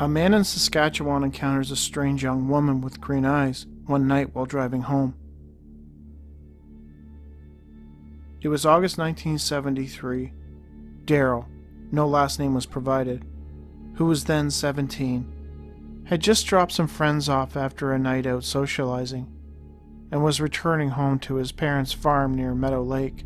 A man in Saskatchewan encounters a strange young woman with green eyes one night while driving home. It was August 1973. Daryl, no last name was provided, who was then 17, had just dropped some friends off after a night out socializing and was returning home to his parents' farm near Meadow Lake.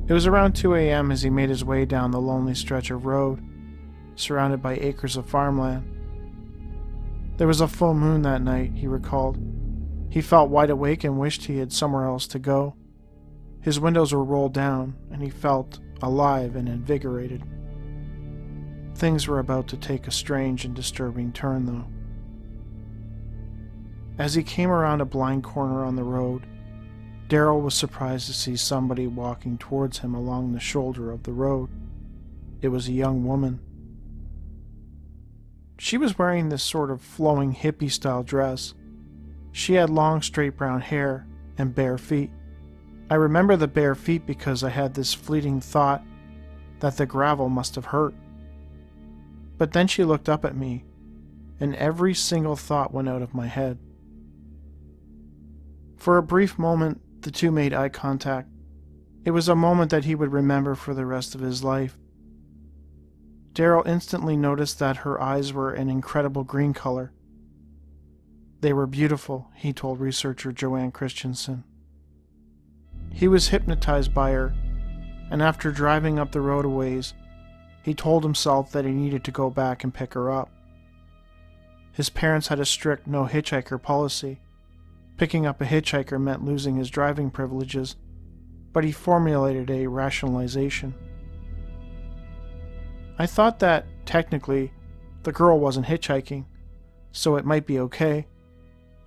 It was around 2 a.m. as he made his way down the lonely stretch of road, surrounded by acres of farmland. There was a full moon that night, he recalled. He felt wide awake and wished he had somewhere else to go. His windows were rolled down, and he felt alive and invigorated. Things were about to take a strange and disturbing turn, though. As he came around a blind corner on the road, Daryl was surprised to see somebody walking towards him along the shoulder of the road. It was a young woman. She was wearing this sort of flowing hippie-style dress. She had long straight brown hair and bare feet. I remember the bare feet because I had this fleeting thought that the gravel must have hurt. But then she looked up at me, and every single thought went out of my head. For a brief moment, the two made eye contact. It was a moment that he would remember for the rest of his life. Daryl instantly noticed that her eyes were an incredible green color. They were beautiful, he told researcher Joanne Christensen. He was hypnotized by her, and after driving up the road a ways, he told himself that he needed to go back and pick her up. His parents had a strict no hitchhiker policy. Picking up a hitchhiker meant losing his driving privileges, but he formulated a rationalization. I thought that, technically, the girl wasn't hitchhiking, so it might be okay.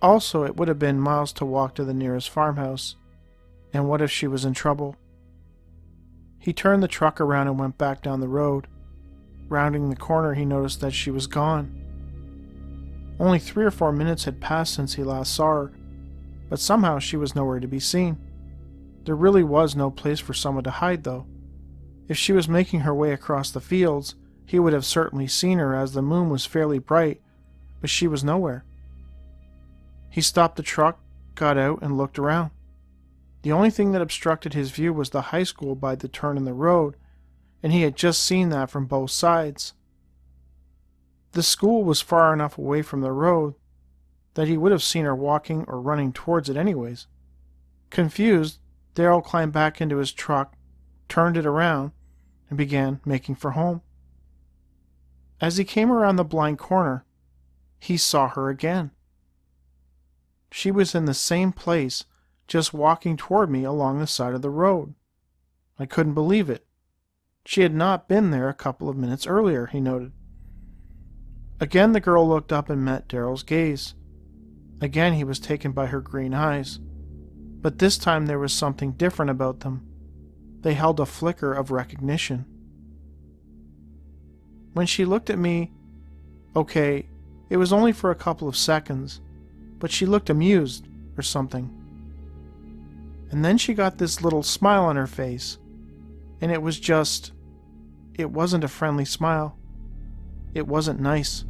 Also, it would have been miles to walk to the nearest farmhouse, and what if she was in trouble? He turned the truck around and went back down the road. Rounding the corner, he noticed that she was gone. Only 3 or 4 minutes had passed since he last saw her, but somehow she was nowhere to be seen. There really was no place for someone to hide, though. If she was making her way across the fields, he would have certainly seen her as the moon was fairly bright, but she was nowhere. He stopped the truck, got out, and looked around. The only thing that obstructed his view was the high school by the turn in the road, and he had just seen that from both sides. The school was far enough away from the road that he would have seen her walking or running towards it anyways. Confused, Daryl climbed back into his truck, turned it around, and began making for home. As he came around the blind corner, he saw her again. She was in the same place, just walking toward me along the side of the road. I couldn't believe it. She had not been there a couple of minutes earlier, he noted. Again the girl looked up and met Daryl's gaze. Again he was taken by her green eyes, but this time there was something different about them. They held a flicker of recognition. When she looked at me, okay, it was only for a couple of seconds, but she looked amused or something. And then she got this little smile on her face, and it wasn't a friendly smile. It wasn't nice.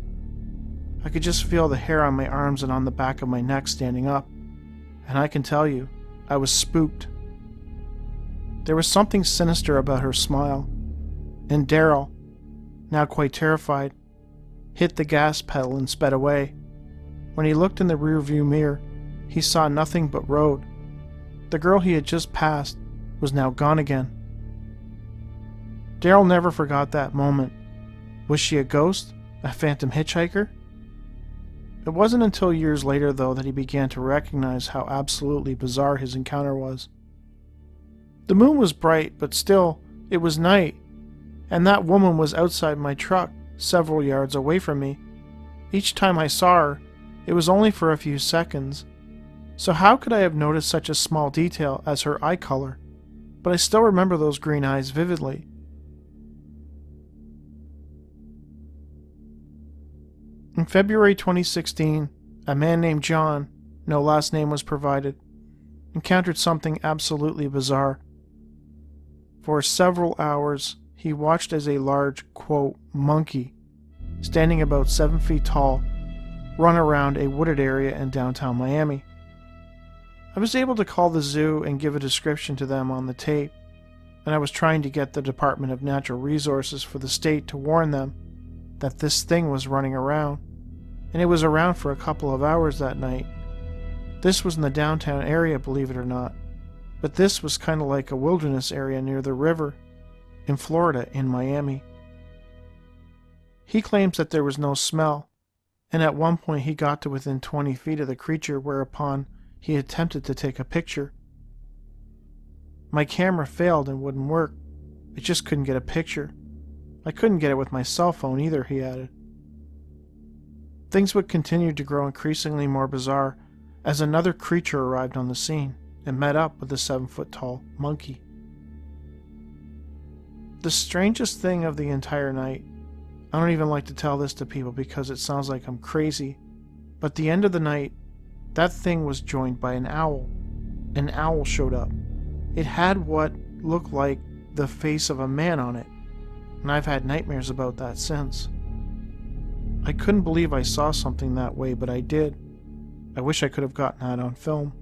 I could just feel the hair on my arms and on the back of my neck standing up, and I can tell you, I was spooked. There was something sinister about her smile, and Daryl, now quite terrified, hit the gas pedal and sped away. When he looked in the rearview mirror, he saw nothing but road. The girl he had just passed was now gone again. Daryl never forgot that moment. Was she a ghost? A phantom hitchhiker? It wasn't until years later, though, that he began to recognize how absolutely bizarre his encounter was. The moon was bright, but still, it was night, and that woman was outside my truck, several yards away from me. Each time I saw her, it was only for a few seconds. So how could I have noticed such a small detail as her eye color? But I still remember those green eyes vividly. In February 2016, a man named John, no last name was provided, encountered something absolutely bizarre. For several hours, he watched as a large, quote, monkey standing about 7 feet tall, run around a wooded area in downtown Miami. I was able to call the zoo and give a description to them on the tape, and I was trying to get the Department of Natural Resources for the state to warn them that this thing was running around, and it was around for a couple of hours that night. This was in the downtown area, believe it or not, but this was kind of like a wilderness area near the river in Florida in Miami. He claims that there was no smell, and at one point he got to within 20 feet of the creature, whereupon he attempted to take a picture. My camera failed and wouldn't work. I just couldn't get a picture. I couldn't get it with my cell phone either, he added. Things would continue to grow increasingly more bizarre as another creature arrived on the scene and met up with the 7-foot-tall monkey. The strangest thing of the entire night, I don't even like to tell this to people because it sounds like I'm crazy, but at the end of the night, that thing was joined by an owl. An owl showed up. It had what looked like the face of a man on it, and I've had nightmares about that since. I couldn't believe I saw something that way, but I did. I wish I could have gotten that on film.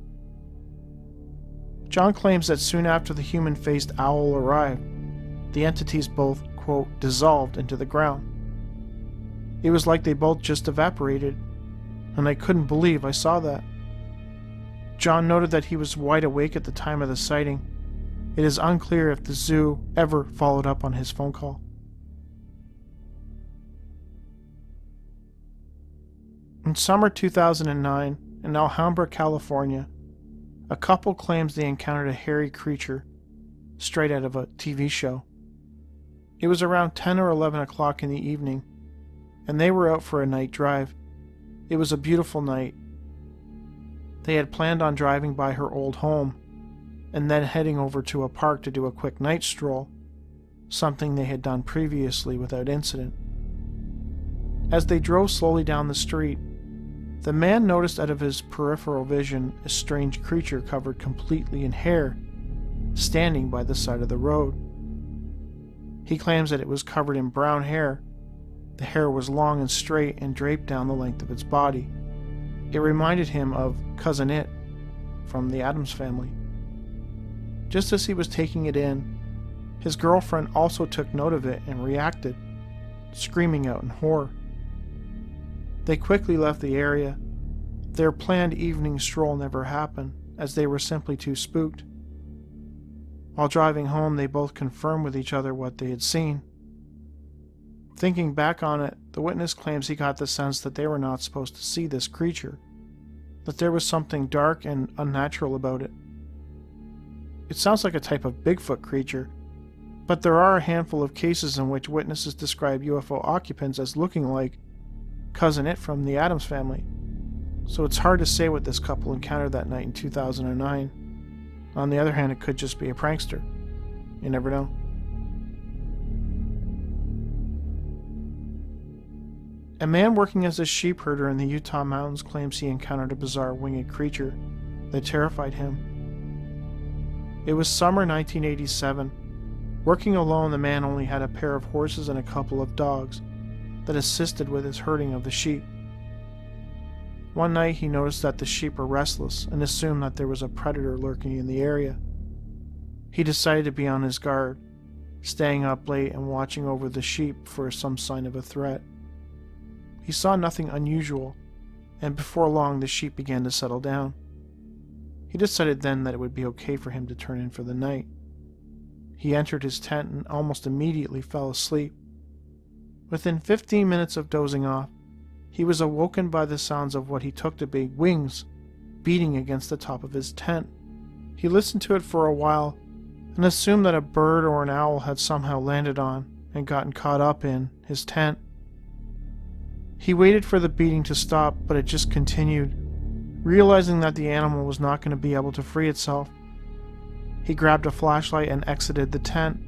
John claims that soon after the human-faced owl arrived, the entities both, quote, dissolved into the ground. It was like they both just evaporated, and I couldn't believe I saw that. John noted that he was wide awake at the time of the sighting. It is unclear if the zoo ever followed up on his phone call. In summer 2009, in Alhambra, California, a couple claims they encountered a hairy creature straight out of a TV show. It was around 10 or 11 o'clock in the evening, and they were out for a night drive. It was a beautiful night. They had planned on driving by her old home and then heading over to a park to do a quick night stroll, something they had done previously without incident. As they drove slowly down the street, the man noticed out of his peripheral vision a strange creature covered completely in hair, standing by the side of the road. He claims that it was covered in brown hair. The hair was long and straight and draped down the length of its body. It reminded him of Cousin It from the Addams Family. Just as he was taking it in, his girlfriend also took note of it and reacted, screaming out in horror. They quickly left the area. Their planned evening stroll never happened, as they were simply too spooked. While driving home, they both confirmed with each other what they had seen. Thinking back on it, the witness claims he got the sense that they were not supposed to see this creature, that there was something dark and unnatural about it. It sounds like a type of Bigfoot creature, but there are a handful of cases in which witnesses describe UFO occupants as looking like Cousin It from the Addams Family, so it's hard to say what this couple encountered that night in 2009. On the other hand, it could just be a prankster. You never know. A man working as a sheepherder in the Utah mountains claims he encountered a bizarre winged creature that terrified him. It was summer 1987. Working alone, the man only had a pair of horses and a couple of dogs that assisted with his herding of the sheep. One night he noticed that the sheep were restless and assumed that there was a predator lurking in the area. He decided to be on his guard, staying up late and watching over the sheep for some sign of a threat. He saw nothing unusual, and before long the sheep began to settle down. He decided then that it would be okay for him to turn in for the night. He entered his tent and almost immediately fell asleep. Within 15 minutes of dozing off, he was awoken by the sounds of what he took to be wings beating against the top of his tent. He listened to it for a while and assumed that a bird or an owl had somehow landed on and gotten caught up in his tent. He waited for the beating to stop, but it just continued. Realizing that the animal was not going to be able to free itself, he grabbed a flashlight and exited the tent.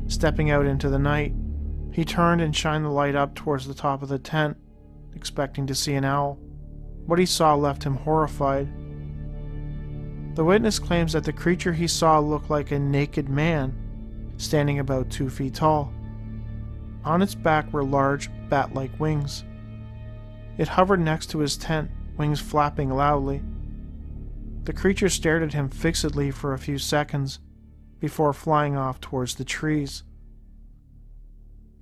Stepping out into the night, he turned and shined the light up towards the top of the tent, expecting to see an owl. What he saw left him horrified. The witness claims that the creature he saw looked like a naked man, standing about 2 feet tall. On its back were large, bat-like wings. It hovered next to his tent, wings flapping loudly. The creature stared at him fixedly for a few seconds before flying off towards the trees.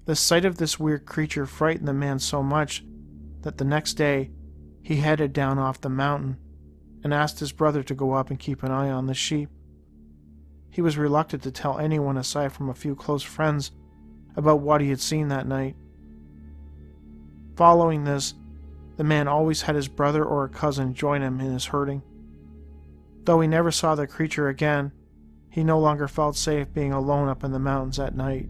The sight of this weird creature frightened the man so much that the next day he headed down off the mountain and asked his brother to go up and keep an eye on the sheep. He was reluctant to tell anyone aside from a few close friends about what he had seen that night. Following this, the man always had his brother or a cousin join him in his herding. Though he never saw the creature again, he no longer felt safe being alone up in the mountains at night.